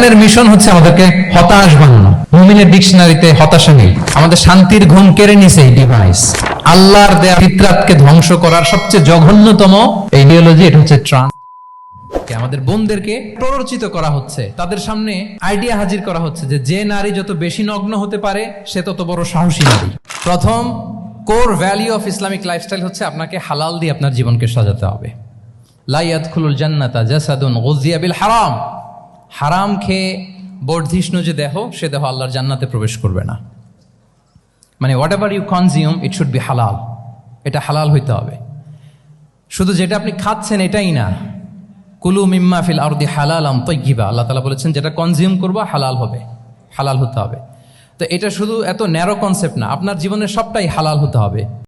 কোরআনের মিশন হচ্ছে আমাদেরকে হতাশ বানানো। মুমিনের ডিকশনারিতে হতাশা নেই। আমাদের শান্তির ঘুম কেড়ে নিছে এই ডিভাইস। আল্লাহর দেয়া ফিতরাতকে ধ্বংস করার সবচেয়ে জঘন্যতম আইডিওলজি এটা হচ্ছে ট্রান্স। আমাদের বোনদেরকে প্ররোচিত করা হচ্ছে, তাদের সামনে আইডিয়া হাজির করা হচ্ছে যে নারী যত বেশি নগ্ন হতে পারে সে তত বড় সাহসী নারী। প্রথম core value of Islamic lifestyle হচ্ছে আপনাকে হালাল দিয়ে আপনার জীবনকে সাজাতে হবে। লা ইয়াদখুলুল জান্নাতা জাসাদুন গুযিয়া বিল হারাম। হারাম খেয়ে বর্ধিষ্ণু যে দেহ, সে দেহ আল্লাহর জান্নাতে প্রবেশ করবে না। মানে whatever you consume it should be হালাল। এটা হালাল হইতে হবে। শুধু যেটা আপনি খাচ্ছেন এটাই না, কুলু মিম্মা ফিল আরদি হালালাম তাইয়্যিবা, আল্লাহ তাআলা বলেছেন যেটা কনজিউম করবা হালাল হবে, হালাল হতে হবে। তো এটা শুধু এত ন্যারো কনসেপ্ট না, আপনার জীবনের সবটাই হালাল হতে হবে।